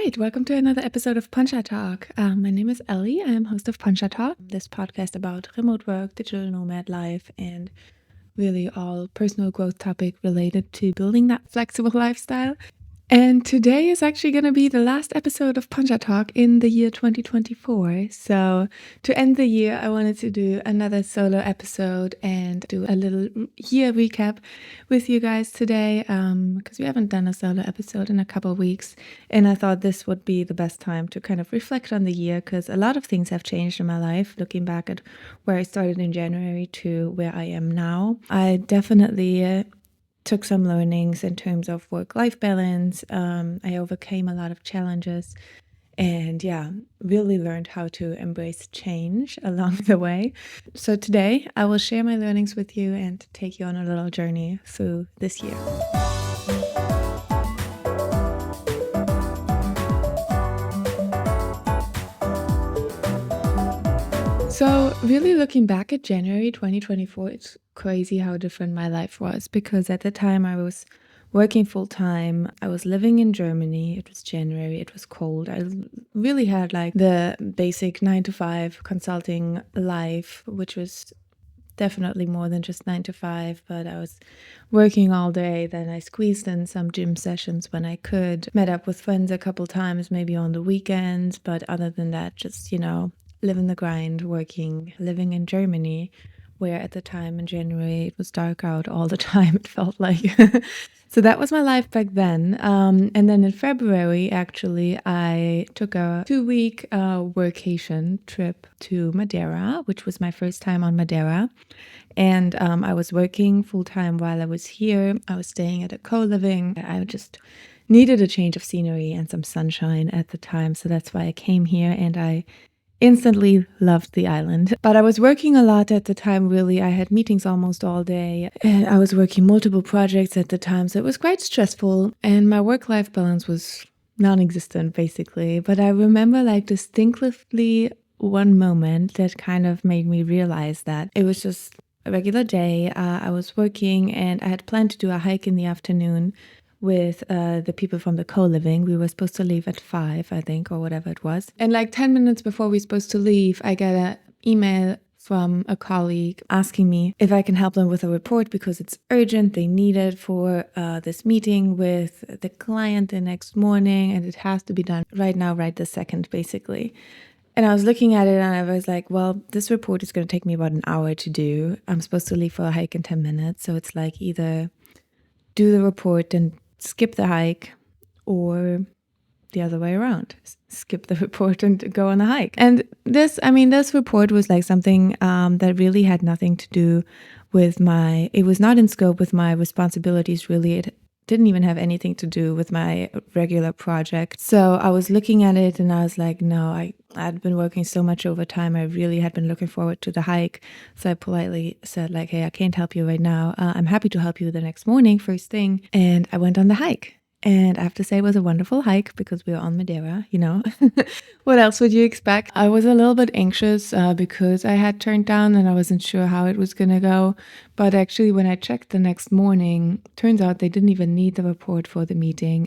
right, welcome to another episode of Poncha Talk. My name is Ellie. I'm host of Poncha Talk, this podcast about remote work, digital nomad life, and really all personal growth topic related to building that flexible lifestyle. And today is actually going to be the last episode of Poncha Talk in the year 2024. So to end the year, I wanted to do another solo episode and do a little year recap with you guys today, because we haven't done a solo episode in a couple of weeks. And I thought this would be the best time to kind of reflect on the year, because a lot of things have changed in my life, looking back at where I started in January to where I am now. I definitely took some learnings in terms of work-life balance. I overcame a lot of challenges and really learned how to embrace change along the way. So today I will share my learnings with you and take you on a little journey through this year. So really looking back at January 2024, it's crazy how different my life was, because at the time I was working full time. I was living in Germany. It was January. It was cold. I really had like the basic 9 to 5 consulting life, which was definitely more than just 9 to 5, but I was working all day. Then I squeezed in some gym sessions when I could, met up with friends a couple times, maybe on the weekends. But other than that, just, living the grind, working, living in Germany, where at the time in January it was dark out all the time, it felt like. So that was my life back then. And then in February, actually, I took a 2-week workation trip to Madeira, which was my first time on Madeira. And I was working full time while I was here. I was staying at a co-living. I just needed a change of scenery and some sunshine at the time. So that's why I came here, and I instantly loved the island. But I was working a lot at the time, really. I had meetings almost all day. And I was working multiple projects at the time, so it was quite stressful. And my work-life balance was non-existent, basically. But I remember like distinctly one moment that kind of made me realize that it was just a regular day. I was working and I had planned to do a hike in the afternoon with the people from the co-living. We were supposed to leave at 5, I think, or whatever it was. And like 10 minutes before we were supposed to leave, I got an email from a colleague asking me if I can help them with a report because it's urgent. They need it for this meeting with the client the next morning, and it has to be done right now, right this second, basically. And I was looking at it and I was like, well, this report is going to take me about an hour to do. I'm supposed to leave for a hike in 10 minutes. So it's like either do the report and skip the hike, or the other way around, skip the report and go on the hike. And this report was like something that really had nothing to do with it was not in scope with my responsibilities, really. It didn't even have anything to do with my regular project. So I was looking at it and I was like, no, I'd been working so much overtime. I really had been looking forward to the hike. So I politely said like, hey, I can't help you right now. I'm happy to help you the next morning, first thing. And I went on the hike. And I have to say it was a wonderful hike because we were on Madeira, What else would you expect? I was a little bit anxious because I had turned down and I wasn't sure how it was going to go. But actually, when I checked the next morning, turns out they didn't even need the report for the meeting.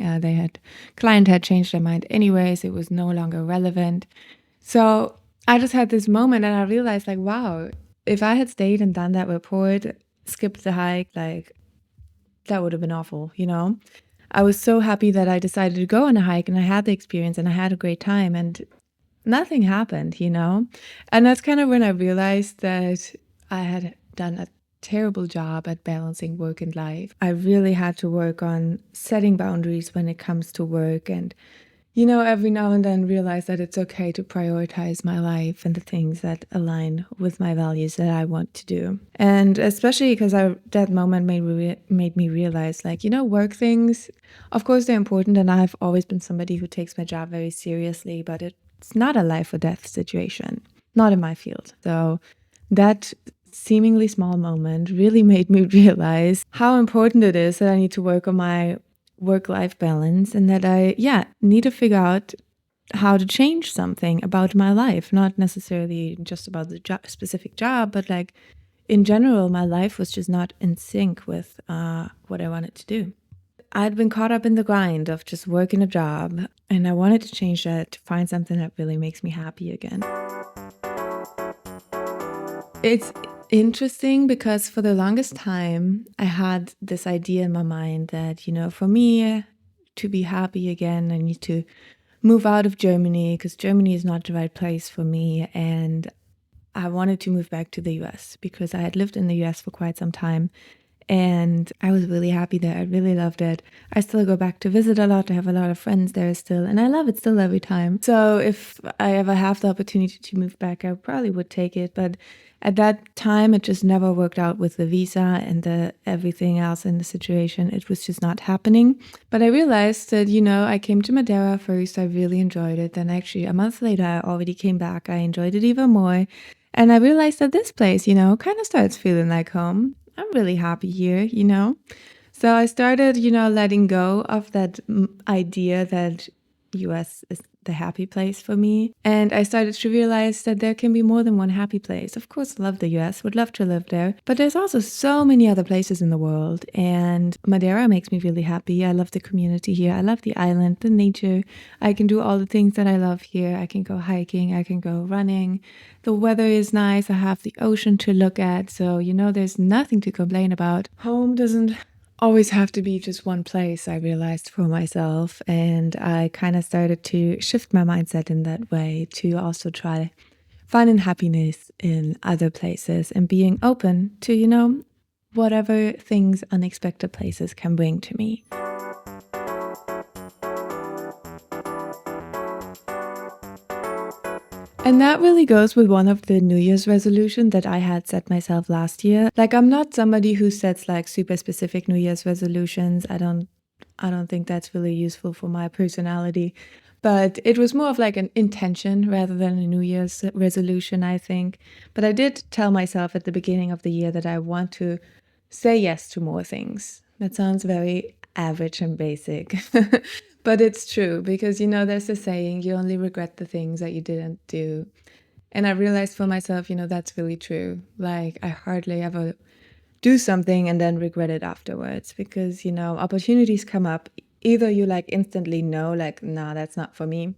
Client had changed their mind anyways. It was no longer relevant. So I just had this moment and I realized like, wow, if I had stayed and done that report, skipped the hike, like that would have been awful, I was so happy that I decided to go on a hike and I had the experience and I had a great time and nothing happened, And that's kind of when I realized that I had done a terrible job at balancing work and life. I really had to work on setting boundaries when it comes to work and, every now and then realize that it's okay to prioritize my life and the things that align with my values that I want to do. And especially because that moment made me realize, like, work things, of course, they're important. And I've always been somebody who takes my job very seriously, but it's not a life or death situation, not in my field. So that seemingly small moment really made me realize how important it is that I need to work on my work-life balance and that I need to figure out how to change something about my life, not necessarily just about the specific job, but like in general, my life was just not in sync with what I wanted to do. I'd been caught up in the grind of just working a job, and I wanted to change that to find something that really makes me happy again. It's interesting because for the longest time, I had this idea in my mind that, for me to be happy again, I need to move out of Germany because Germany is not the right place for me. And I wanted to move back to the US because I had lived in the US for quite some time. And I was really happy there. I really loved it. I still go back to visit a lot. I have a lot of friends there still, and I love it still every time. So if I ever have the opportunity to move back, I probably would take it. But at that time, it just never worked out with the visa and the everything else in the situation. It was just not happening. But I realized that, I came to Madeira first. I really enjoyed it. Then actually a month later, I already came back. I enjoyed it even more. And I realized that this place, kind of starts feeling like home. I'm really happy here. So I started, letting go of that idea that US is the happy place for me. And I started to realize that there can be more than one happy place. Of course, I love the US, would love to live there. But there's also so many other places in the world. And Madeira makes me really happy. I love the community here. I love the island, the nature. I can do all the things that I love here. I can go hiking. I can go running. The weather is nice. I have the ocean to look at. So, there's nothing to complain about. Home doesn't always have to be just one place, I realized for myself. And I kind of started to shift my mindset in that way to also try finding happiness in other places and being open to, whatever things unexpected places can bring to me. And that really goes with one of the New Year's resolutions that I had set myself last year. Like, I'm not somebody who sets like super specific New Year's resolutions. I don't think that's really useful for my personality. But it was more of like an intention rather than a New Year's resolution, I think. But I did tell myself at the beginning of the year that I want to say yes to more things. That sounds very average and basic. But it's true because, there's a saying, you only regret the things that you didn't do. And I realized for myself, that's really true. Like, I hardly ever do something and then regret it afterwards because, opportunities come up. Either you like instantly know, like, nah, that's not for me.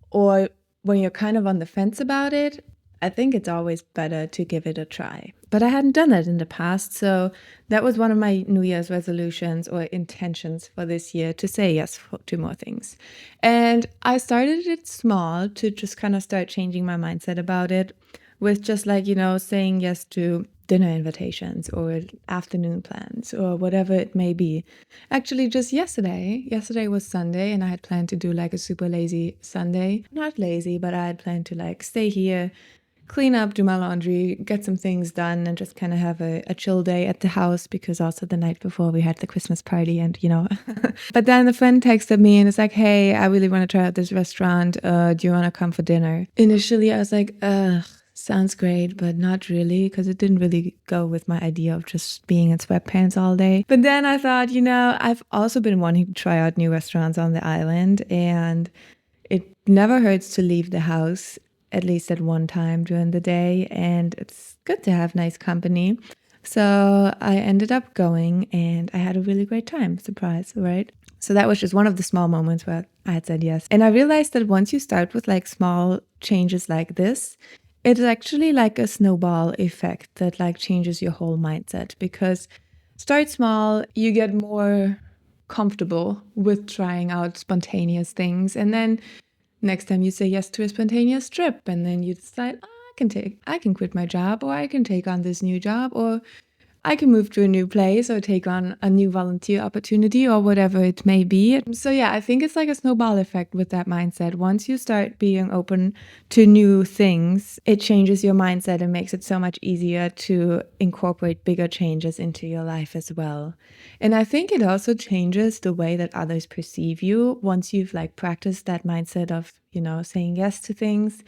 Or when you're kind of on the fence about it, I think it's always better to give it a try. But I hadn't done that in the past, so that was one of my New Year's resolutions or intentions for this year, to say yes to more things. And I started it small to just kind of start changing my mindset about it with just like, saying yes to dinner invitations or afternoon plans or whatever it may be. Actually, just yesterday was Sunday, and I had planned to do like a super lazy Sunday. Not lazy, but I had planned to like stay here, clean up, do my laundry, get some things done, and just kind of have a chill day at the house because also the night before we had the Christmas party and, But then a friend texted me and it's like, hey, I really want to try out this restaurant. Do you want to come for dinner? Initially, I was like, sounds great, but not really, because it didn't really go with my idea of just being in sweatpants all day. But then I thought, I've also been wanting to try out new restaurants on the island, and it never hurts to leave the house at least at one time during the day, and it's good to have nice company. So I ended up going and I had a really great time. Surprise, right? So that was just one of the small moments where I had said yes. And I realized that once you start with like small changes like this, it's actually like a snowball effect that like changes your whole mindset, because start small, you get more comfortable with trying out spontaneous things, and then next time you say yes to a spontaneous trip, and then you decide, I can quit my job, or I can take on this new job, or I can move to a new place or take on a new volunteer opportunity or whatever it may be. So yeah, I think it's like a snowball effect with that mindset. Once you start being open to new things, it changes your mindset and makes it so much easier to incorporate bigger changes into your life as well. And I think it also changes the way that others perceive you once you've like practiced that mindset of, saying yes to things.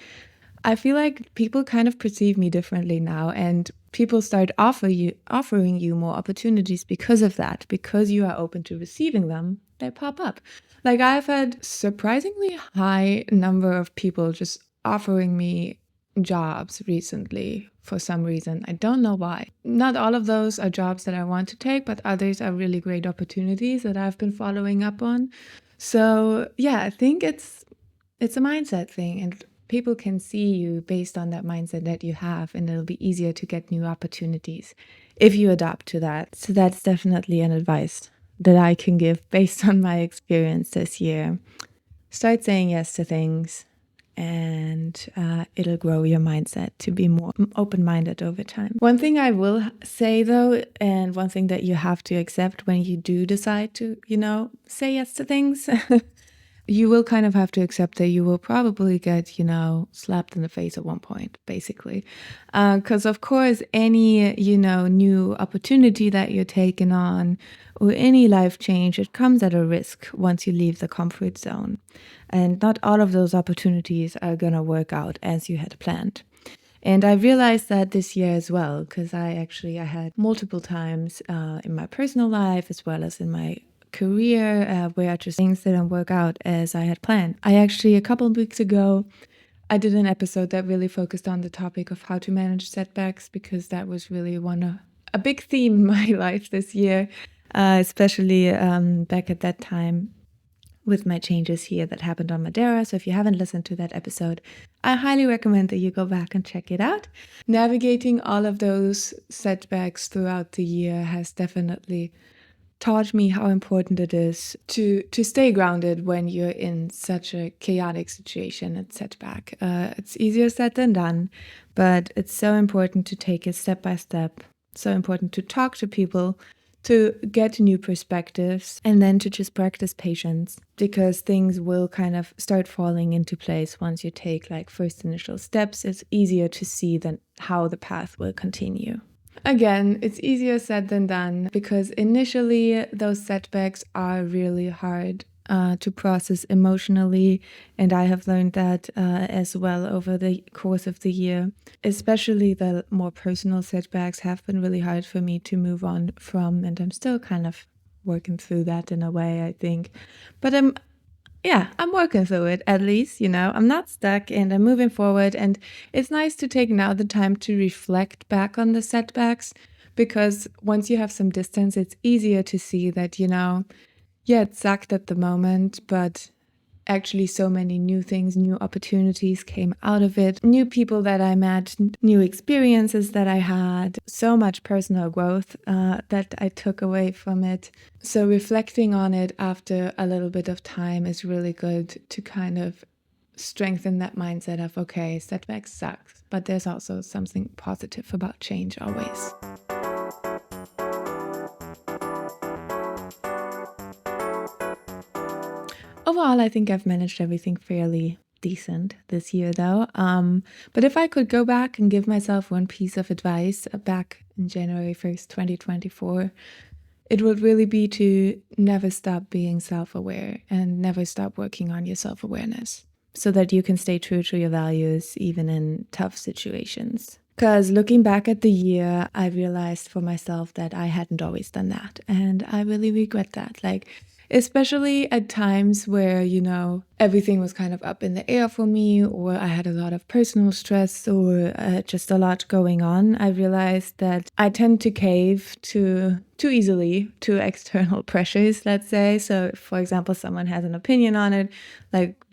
I feel like people kind of perceive me differently now, and people start offering you more opportunities because of that, because you are open to receiving them. They pop up. Like, I've had surprisingly high number of people just offering me jobs recently for some reason. I don't know why. Not all of those are jobs that I want to take, but others are really great opportunities that I've been following up on. So yeah, I think it's a mindset thing, and people can see you based on that mindset that you have, and it'll be easier to get new opportunities if you adapt to that. So that's definitely an advice that I can give based on my experience this year. Start saying yes to things, and it'll grow your mindset to be more open-minded over time. One thing I will say though, and one thing that you have to accept when you do decide to, say yes to things, you will kind of have to accept that you will probably get, slapped in the face at one point, basically. Because, of course, any, new opportunity that you're taking on or any life change, it comes at a risk once you leave the comfort zone. And not all of those opportunities are going to work out as you had planned. And I realized that this year as well, because I had multiple times in my personal life as well as in my career where just things didn't work out as I had planned. A couple of weeks ago, I did an episode that really focused on the topic of how to manage setbacks, because that was really a big theme in my life this year, especially back at that time with my changes here that happened on Madeira. So if you haven't listened to that episode, I highly recommend that you go back and check it out. Navigating all of those setbacks throughout the year has definitely taught me how important it is to stay grounded when you're in such a chaotic situation and setback. It's easier said than done, but it's so important to take it step by step. So important to talk to people, to get new perspectives, and then to just practice patience, because things will kind of start falling into place once you take first initial steps. It's easier to see then how the path will continue. Again, it's easier said than done, because initially those setbacks are really hard to process emotionally. And I have learned that as well over the course of the year. Especially the more personal setbacks have been really hard for me to move on from. And I'm still kind of working through that in a way, I think. But I'm working through it, at least, I'm not stuck and I'm moving forward. And it's nice to take now the time to reflect back on the setbacks, because once you have some distance, it's easier to see that, it sucked at the moment, but actually so many new things, new opportunities came out of it, new people that I met, new experiences that I had, so much personal growth that I took away from it. So reflecting on it after a little bit of time is really good to kind of strengthen that mindset of, okay, setbacks sucks, but there's also something positive about change always. Overall, I think I've managed everything fairly decent this year, though. But if I could go back and give myself one piece of advice back in January 1st, 2024, it would really be to never stop being self-aware and never stop working on your self-awareness, so that you can stay true to your values even in tough situations. Because looking back at the year, I realized for myself that I hadn't always done that. And I really regret that. Especially at times where, everything was kind of up in the air for me, or I had a lot of personal stress, or just a lot going on. I realized that I tend to cave too easily to external pressures, let's say. So, for example, someone has an opinion on it,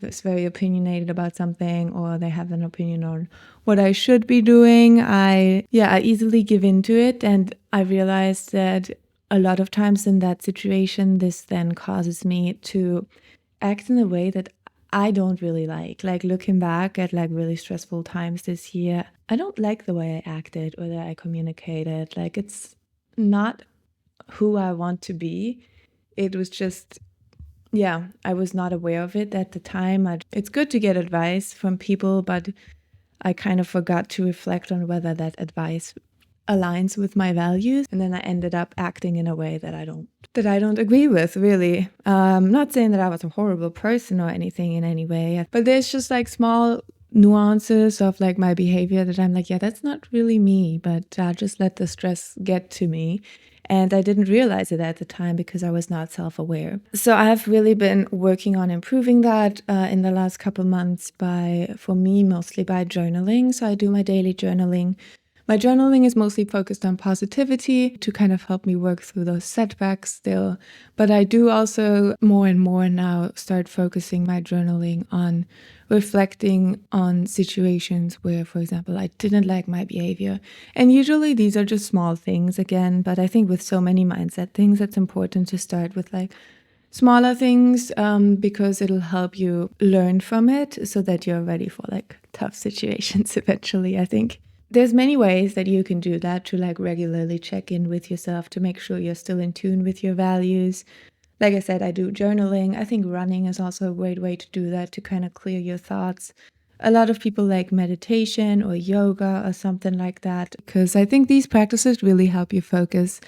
is very opinionated about something, or they have an opinion on what I should be doing. I easily give into it, and I realized that a lot of times in that situation, this then causes me to act in a way that I don't really like. Looking back at really stressful times this year, I don't like the way I acted or that I communicated. It's not who I want to be. It was just, I was not aware of it at the time. It's good to get advice from people, but I kind of forgot to reflect on whether that advice aligns with my values, and then I ended up acting in a way that I don't agree with, really. Not saying that I was a horrible person or anything in any way, but there's just small nuances of my behavior that I'm that's not really me, but just let the stress get to me. And I didn't realize it at the time because I was not self-aware. So I have really been working on improving that in the last couple months for me, mostly by journaling. So I do my daily journaling. My journaling is mostly focused on positivity to kind of help me work through those setbacks still. But I do also more and more now start focusing my journaling on reflecting on situations where, for example, I didn't like my behavior. And usually these are just small things again, but I think with so many mindset things, it's important to start with like smaller things because it'll help you learn from it so that you're ready for like tough situations eventually, I think. There's many ways that you can do that to like regularly check in with yourself to make sure you're still in tune with your values. Like I said, I do journaling. I think running is also a great way to do that, to kind of clear your thoughts. A lot of people like meditation or yoga or something like that, because I think these practices really help you focus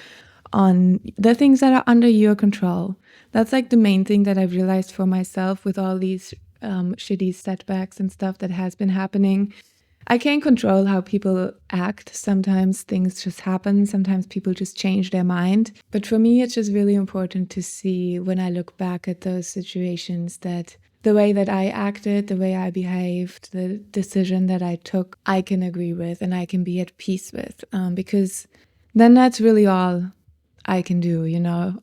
on the things that are under your control. That's like the main thing that I've realized for myself with all these shitty setbacks and stuff that has been happening. I can't control how people act. Sometimes things just happen. Sometimes people just change their mind. But for me, it's just really important to see when I look back at those situations that the way that I acted, the way I behaved, the decision that I took, I can agree with and I can be at peace with. Because then that's really all I can do, you know.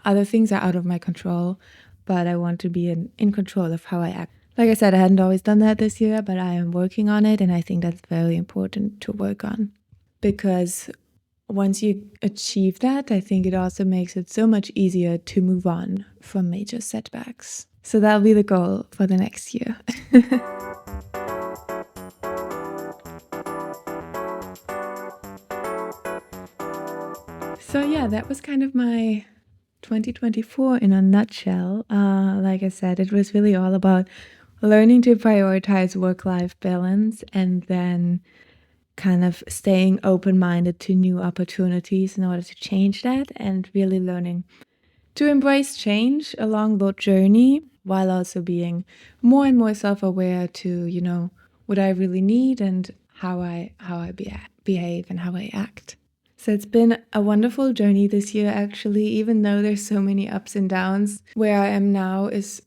Other things are out of my control, but I want to be in control of how I act. Like I said, I hadn't always done that this year, but I am working on it, and I think that's very important to work on. Because once you achieve that, I think it also makes it so much easier to move on from major setbacks. So that'll be the goal for the next year. So yeah, that was kind of my 2024 in a nutshell. Like I said, it was really all about learning to prioritize work-life balance and then kind of staying open-minded to new opportunities in order to change that, and really learning to embrace change along the journey while also being more and more self-aware to, you know, what I really need and how I behave and how I act. So it's been a wonderful journey this year, actually, even though there's so many ups and downs. Where I am now is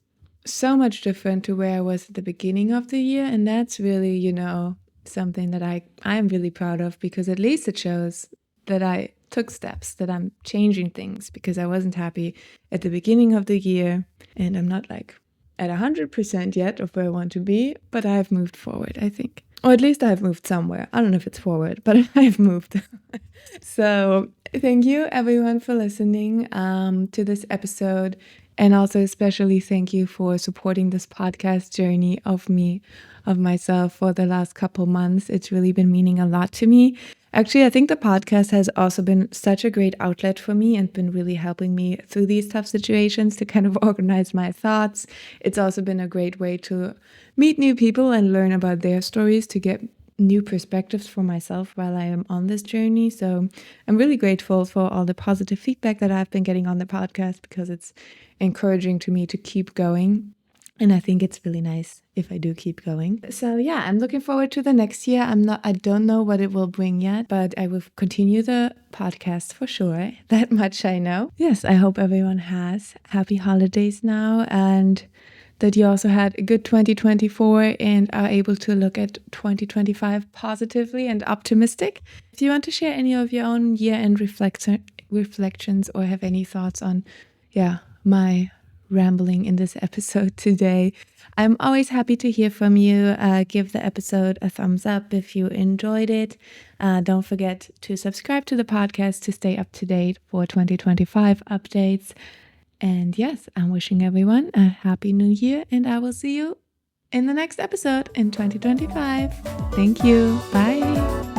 so much different to where I was at the beginning of the year. And that's really, you know, something that I am really proud of, because at least it shows that I took steps, that I'm changing things, because I wasn't happy at the beginning of the year. And I'm not like at 100% yet of where I want to be, but I've moved forward, I think. Or at least I've moved somewhere. I don't know if it's forward, but I've moved. So thank you everyone for listening to this episode. And also especially thank you for supporting this podcast journey of myself for the last couple months. It's really been meaning a lot to me. Actually, I think the podcast has also been such a great outlet for me and been really helping me through these tough situations to kind of organize my thoughts. It's also been a great way to meet new people and learn about their stories, to get new perspectives for myself while I am on this journey. So I'm really grateful for all the positive feedback that I've been getting on the podcast, because it's encouraging to me to keep going. And I think it's really nice if I do keep going. So yeah, I'm looking forward to the next year. I don't know what it will bring yet, but I will continue the podcast for sure. That much I know. Yes, I hope everyone has happy holidays now, and that you also had a good 2024 and are able to look at 2025 positively and optimistic. If you want to share any of your own year-end reflections or have any thoughts on, my rambling in this episode today, I'm always happy to hear from you. Give the episode a thumbs up if you enjoyed it. Don't forget to subscribe to the podcast to stay up to date for 2025 updates. And yes, I'm wishing everyone a happy new year, and I will see you in the next episode in 2025. Thank you. Bye.